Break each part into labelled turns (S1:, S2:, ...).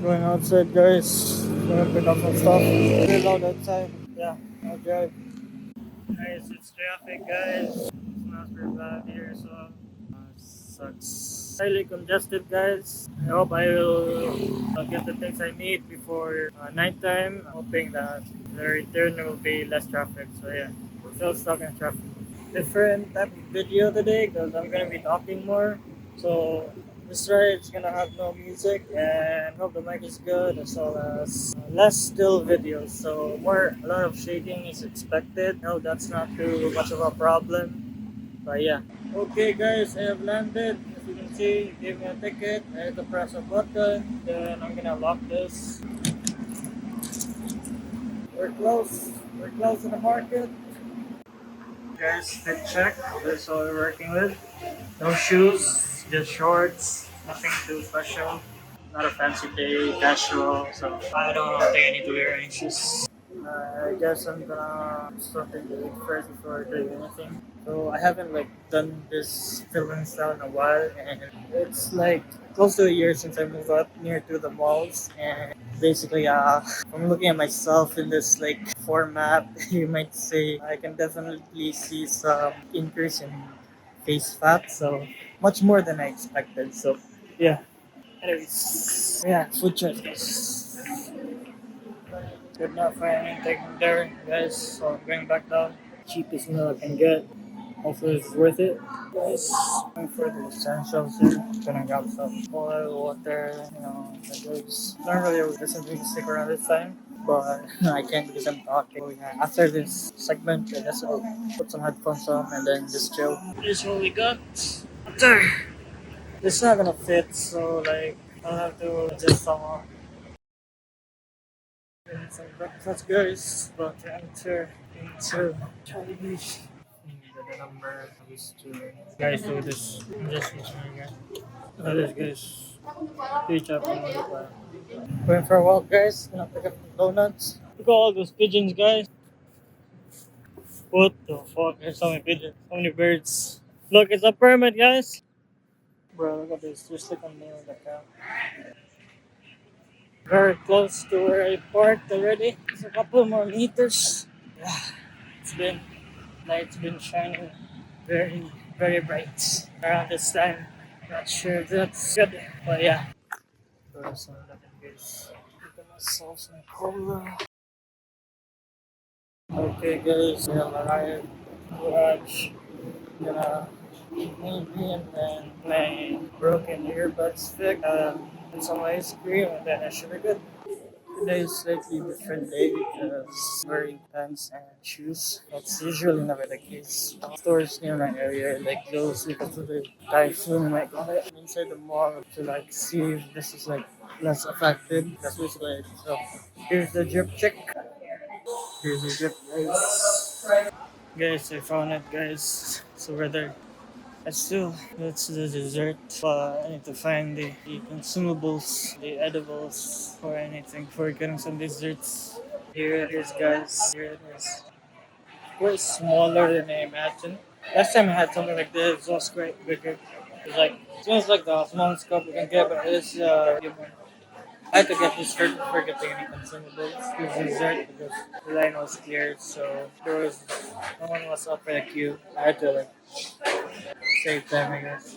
S1: Going outside, guys. Gonna pick up some stuff. Very loud outside. Yeah, I'll drive. Guys, it's traffic, guys. It's not very bad here, so sucks. Highly congested, guys. I hope I will get the things I need before nighttime. Hoping that the return will be less traffic. So yeah, we're still stuck in traffic. Different type of video today because I'm gonna be talking more. So this ride is gonna have no music and hope the mic is good as well as less still videos. So a lot of shaking is expected. No, that's not too much of a problem. But yeah. Okay guys, I have landed. As you can see, it gave me a ticket. I had to press a button. Then I'm gonna lock this. We're close. We're close to the market. Guys, fit check. That's all we're working with. No shoes, just shorts. Nothing too special. Not a fancy day, casual. So I don't think I need to wear any shoes. I guess I'm gonna something to eat first before doing anything. So I haven't like done this filming style in a while, and it's like close to a year since I moved out near to the malls. And basically, I'm looking at myself in this like format. You might say I can definitely see some increase in face fat, so much more than I expected. So yeah. Anyways, yeah, food choices. Good enough for anything there, guys. So I'm going back down. Cheapest meal I can get. Hopefully it's worth it. Guys, going for the essentials here. Gonna grab some oil, water, the goods. Normally I would listen to music around this time, but I can't because I'm talking. So, yeah, after this segment, I guess I'll put some headphones on and then just chill. Here's what we got. Water. It's not gonna fit, so like I'll have to adjust somehow. And some breakfast guys, about to enter into Jollibee. The number is to guys do this. I'm just reaching again. This guys. Reach up on the plan. Going for a walk guys, gonna pick up the donuts. Look at all those pigeons guys. What the fuck? There's so many pigeons, so many birds. Look, it's a pyramid guys. Bro, look at this. Just look on me with the cow. Very close to where I parked already. Just a couple more meters. Yeah, it's been light's been shining very very bright around this time. Not sure if that's good, but yeah. For some lemon guys. Get myself some cola. Okay guys, we have arrived. Garage. Gonna eat maybe and then my broken earbuds fix. And some ice cream and then I should be good. Today is slightly different day because wearing pants and shoes. That's usually never the case. Stores near my area like close because of the typhoon. Like inside the mall to like see if this is like less affected. That's basically it. So here's the drip check. Here's the drip guys. Guys, I found it guys. So we're there. That's the dessert. But I need to find the consumables, the edibles, or anything for getting some desserts. Here it is, guys. Here it is. Way smaller than I imagined. Last time I had something like this, it was quite bigger. It seems like the smallest cup you can get, but it's human. I had to get this shirt before getting any consumables. This dessert because the line was cleared, so no one was up for the queue. I had to like save time, I guess.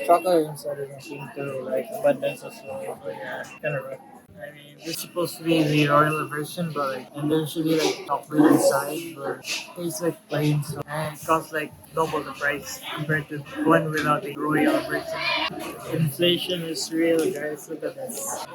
S1: Chocolate inside doesn't seem to like abundance as well, but yeah, kind of rough. I mean, this is supposed to be the royal version, but like, and there should be like chocolate inside, but it tastes like plain, so and it costs like double the price compared to one without the royal version. Inflation is real, guys. Look at this.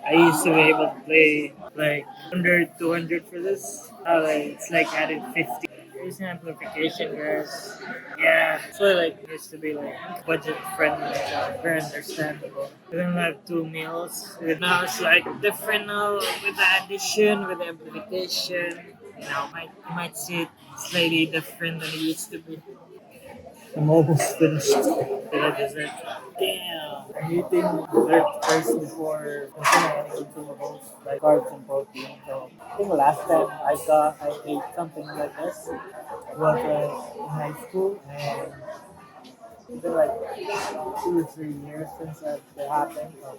S1: I used to be able to play like 100, 200 for this. Now like, it's like added 50. There's an amplification, guys. Yeah, so like it used to be like budget friendly, very understandable. We don't have two meals. Now it's like different now with the addition, with the amplification. You might see it slightly different than it used to be. I'm almost finished with the dessert. Damn. I'm eating dessert first before consuming any consumables like carbs and protein. So I think last time I ate something like this was in high school and been like 2 or 3 years since that happened. So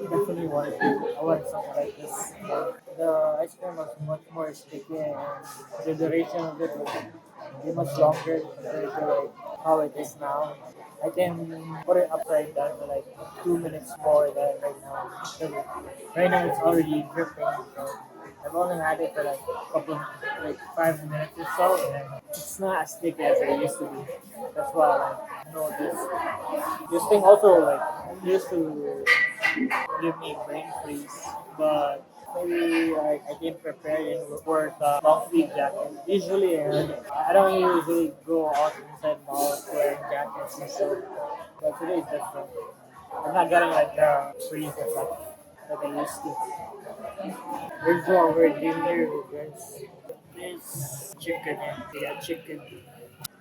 S1: definitely wanted to. I wanted something like this. The ice cream was much more sticky and the duration of it was be much longer compared to like how it is now. I can put it upside down for like 2 minutes more than right now. Because right now it's already dripping. So I've only had it for like a couple, like 5 minutes or so, and it's not as sticky as it used to be. That's why like, this thing also like used to give me brain freeze, but maybe like I didn't prepare it for the long sleeve jacket. Usually, I don't usually go out inside malls wearing jackets and stuff, but today is different. I'm not getting like the freeze effect that I used to. Here's what we're doing here, guys. This chicken, yeah, chicken.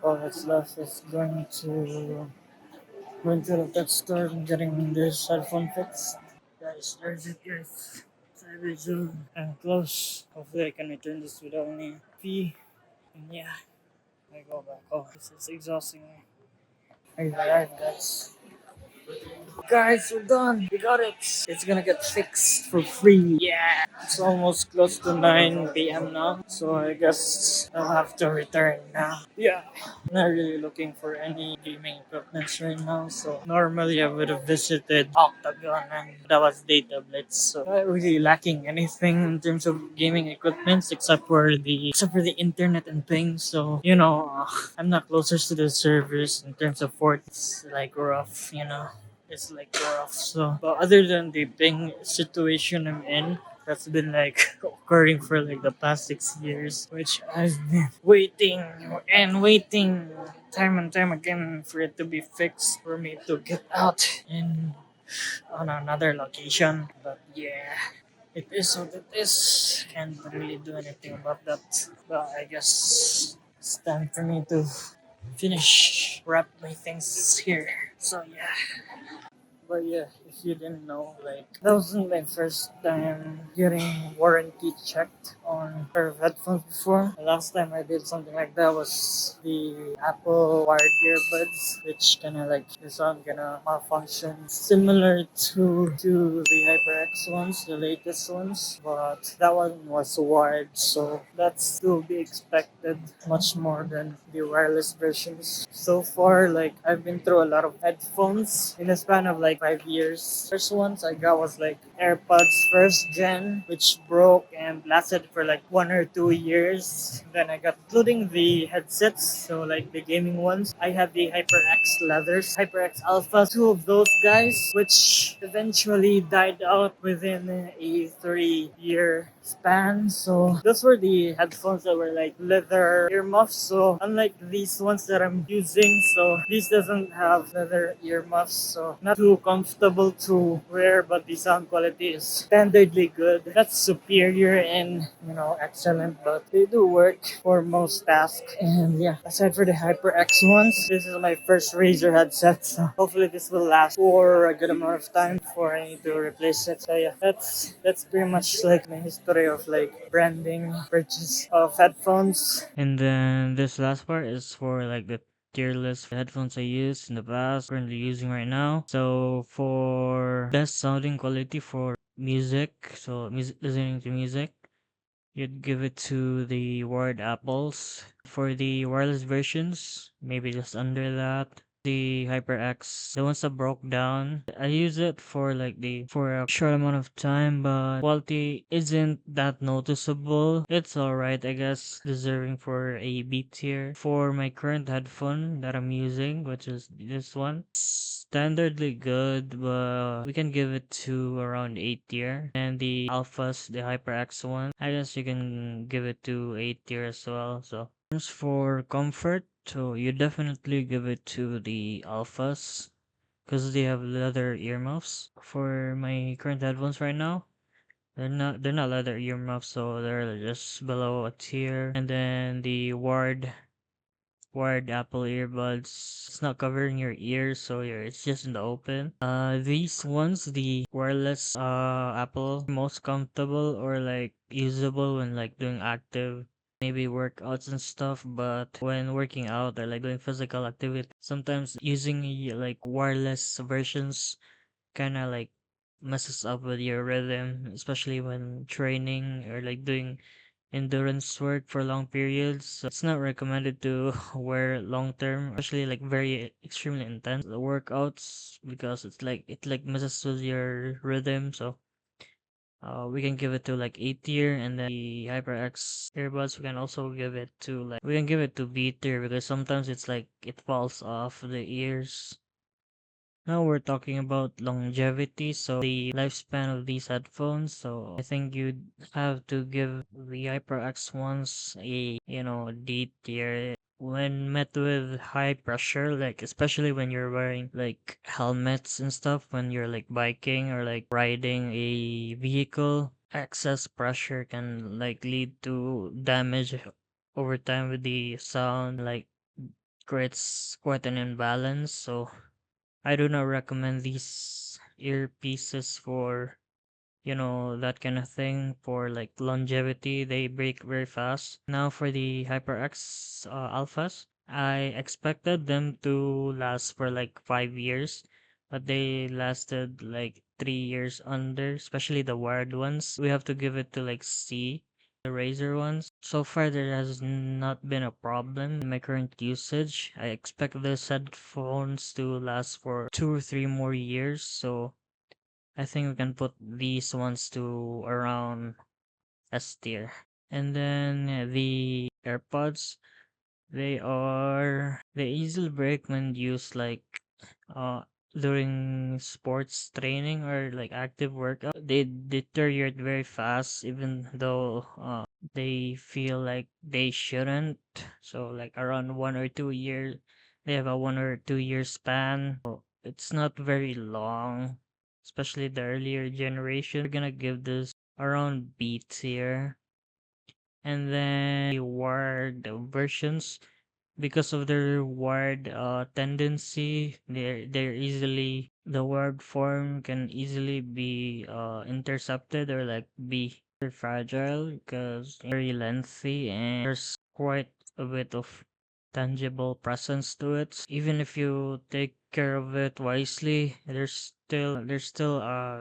S1: All that's left is going to the pet store and getting this headphone fixed. Guys, there's it, guys. Cyber zone and close. Hopefully, I can return this without any fee. And yeah, I go back. Oh, this is exhausting me. I arrived, guys. Guys, we're done. We got it. It's gonna get fixed for free. Yeah. It's almost close to 9 p.m. now, so I guess I'll have to return now. Yeah. Not really looking for any gaming equipments right now, so normally I would have visited Octagon and that was Data Blitz, so not really lacking anything in terms of gaming equipments except for the internet and things. So I'm not closest to the servers in terms of ports. It's like rough. It's like rough. So, but other than the ping situation I'm in, that's been like occurring for like the past 6 years, which I've been waiting and waiting time and time again for it to be fixed for me to get out and on another location. But yeah, it is what it is. Can't really do anything about that. But I guess it's time for me to finish wrap my things here. So yeah. But yeah, if you didn't know, like that wasn't my first time getting warranty checked on pair of headphones before. The last time I did something like that was the Apple wired earbuds, which kinda like the sound kinda malfunction. Similar to the HyperX ones, the latest ones. But that one was wired, so that's to be expected much more than the wireless versions. So far, like I've been through a lot of headphones in a span of like 5 years. First ones I got was like AirPods first gen, which broke and lasted for like 1 or 2 years. Then I got including the headsets, so like the gaming ones. I have the HyperX leathers, HyperX Alpha, two of those guys, which eventually died out within a 3 year span. So those were the headphones that were like leather earmuffs. So unlike these ones that I'm using, so this doesn't have leather earmuffs. So not too comfortable to wear, but the sound quality is standardly good. That's superior and excellent, but they do work for most tasks. And yeah, aside for the HyperX ones, this is my first Razer headset. So hopefully this will last for a good amount of time before I need to replace it. So yeah, that's pretty much like my history of like branding, purchase of headphones. And then this last part is for like the tier list headphones I used in the past, currently using right now. So for best sounding quality for music, so listening to music, you'd give it to the wired apples. For the wireless versions, maybe just under that. The HyperX, the ones that broke down, I use it for for a short amount of time, but quality isn't that noticeable. It's alright, I guess, deserving for a B tier. For my current headphone that I'm using, which is this one, standardly good, but we can give it to around 8 tier. And the alphas, the HyperX one, I guess you can give it to 8 tier as well. So as for comfort, so you definitely give it to the alphas because they have leather earmuffs. For my current headphones right now, they're not leather earmuffs, so they're just below a tier. And then the wired Apple earbuds. It's not covering your ears, so it's just in the open. These ones, the wireless Apple, most comfortable or like usable when like doing active
S2: maybe workouts and stuff. But when working out or like doing physical activity, sometimes using like wireless versions kind of like messes up with your rhythm, especially when training or like doing endurance work for long periods. So it's not recommended to wear long term, especially like very extremely intense workouts, because it like messes with your rhythm. So we can give it to like A tier, and then the HyperX earbuds we can also give it to B tier, because sometimes it's like it falls off the ears. Now we're talking about longevity, so the lifespan of these headphones. So I think you'd have to give the HyperX ones a D tier. When met with high pressure, like especially when you're wearing like helmets and stuff, when you're like biking or like riding a vehicle, excess pressure can like lead to damage over time with the sound, like creates quite an imbalance. So I do not recommend these earpieces for, that kind of thing for like longevity. They break very fast. Now for the HyperX Alphas, I expected them to last for like 5 years, but they lasted like 3 years under, especially the wired ones. We have to give it to like C, the Razer ones. So far, there has not been a problem in my current usage. I expect this headphones to last for 2 or 3 more years. So I think we can put these ones to around S tier. And then the AirPods, they easily break when used like uh during sports training or like active workout. They deteriorate very fast, even though they feel like they shouldn't. So like around 1 or 2 years, they have a 1 or 2 year span. So it's not very long, especially the earlier generation. We're gonna give this around B tier. And then the wired versions, because of their wired tendency, they're easily the word form can easily be intercepted or like be very fragile because very lengthy, and there's quite a bit of tangible presence to it. Even if you take care of it wisely, there's still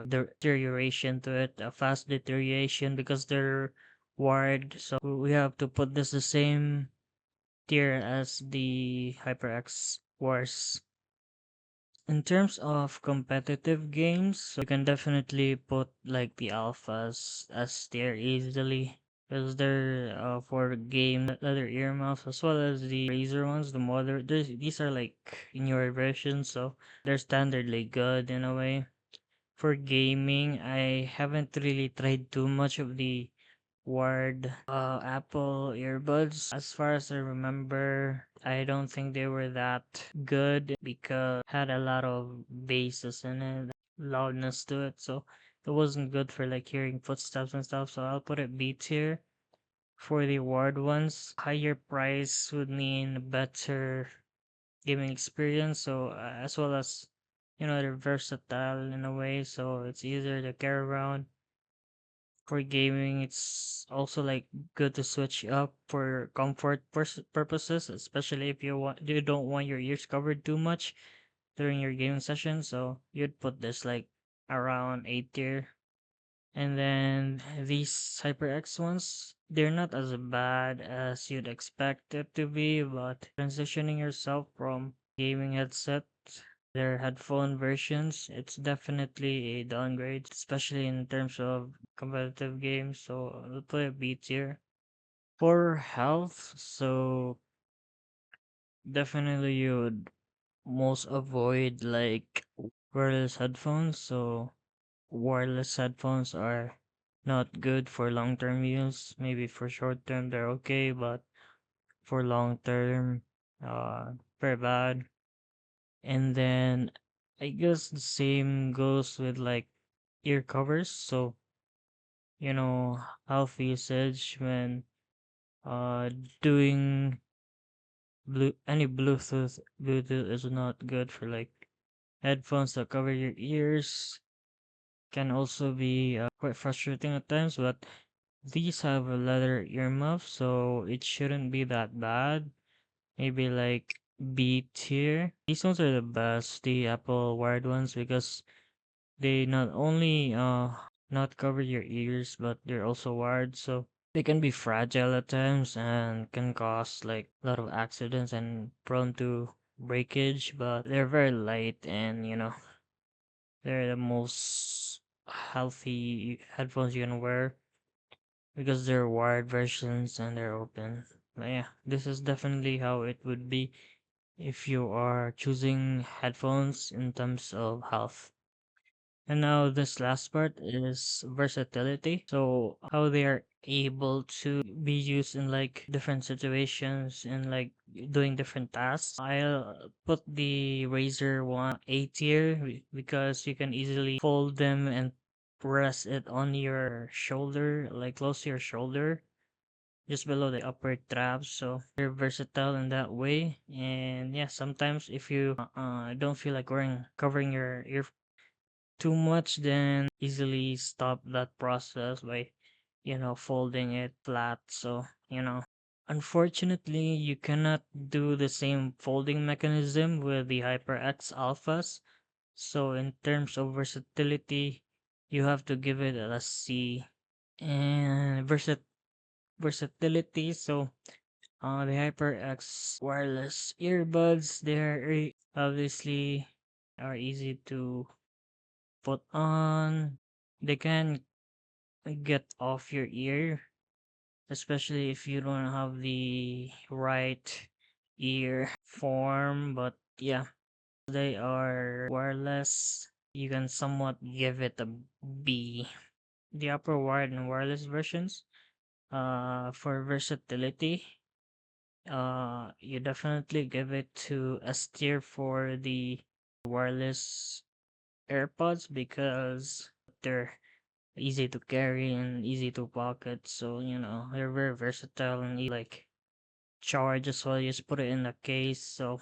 S2: deterioration to it, a fast deterioration, because they're wired. So we have to put this the same tier as the HyperX Wars. In terms of competitive games, so you can definitely put like the alphas as tier easily, because they're for game leather earmuffs, as well as the Razer ones, the modern. These are like newer versions, so they're standardly good in a way. For gaming, I haven't really tried too much of the wired Apple earbuds. As far as I remember, I don't think they were that good because had a lot of basses in it, loudness to it, so it wasn't good for like hearing footsteps and stuff. So I'll put it B tier. For the wired ones, higher price would mean better gaming experience. So as well as they're versatile in a way, so it's easier to carry around. For gaming, it's also like good to switch up for comfort purposes, especially if you don't want your ears covered too much during your gaming session. So you'd put this like around A tier. And then these HyperX ones, they're not as bad as you'd expect it to be, but transitioning yourself from gaming headset their headphone versions, it's definitely a downgrade, especially in terms of competitive games. So I'll play a B tier. For health, so definitely you would most avoid like wireless headphones. So wireless headphones are not good for long term use. Maybe for short term they're okay, but for long term, very bad. And then I guess the same goes with like ear covers. So, health usage when uh doing any Bluetooth is not good for like headphones that cover your ears. Can also be quite frustrating at times, but These have a leather earmuff, so it shouldn't be that bad. Maybe like B tier. These ones are the best, the Apple wired ones, because they not only not cover your ears, but they're also wired, so they can be fragile at times and can cause like a lot of accidents and prone to breakage. But they're very light, and they're the most healthy headphones you can wear because they're wired versions and they're open. But yeah, this is definitely how it would be if you are choosing headphones in terms of health. And now this last part is versatility. So how they are able to be used in like different situations and like doing different tasks. I'll put the Razer one A tier because you can easily fold them and press it on your shoulder, like close to your shoulder, just below the upper tabs. So they're versatile in that way. And yeah, sometimes if you don't feel like wearing covering your ear too much, then easily stop that process by folding it flat. So unfortunately you cannot do the same folding mechanism with the HyperX alphas. So in terms of versatility, you have to give it a C. And versatility, so the HyperX wireless earbuds, they're obviously are easy to put on. They can get off your ear, especially if you don't have the right ear form. But yeah, they are wireless. You can somewhat give it a B. The upper wired and wireless versions, for versatility, you definitely give it to S tier for the wireless AirPods because they're easy to carry and easy to pocket. So, they're very versatile and like charge as well. You just put it in a case. So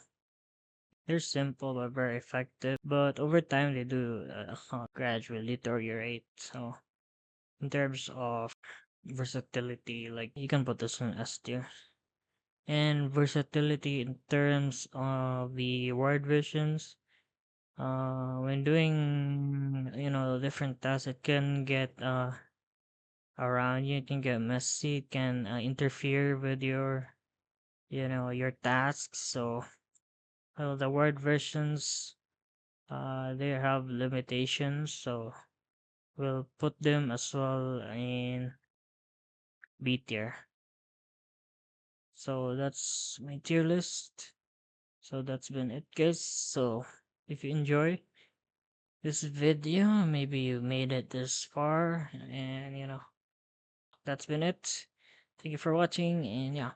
S2: they're simple but very effective. But over time, they do gradually deteriorate. So in terms of versatility, like you can put this in S tier. And versatility in terms of the word visions, when doing different tasks, it can get around you. It can get messy. It can interfere with your tasks. So the word versions, they have limitations. So we'll put them as well in B tier. So that's my tier list. So that's been it, guys. So if you enjoy this video, maybe you made it this far, and that's been it. Thank you for watching, and yeah.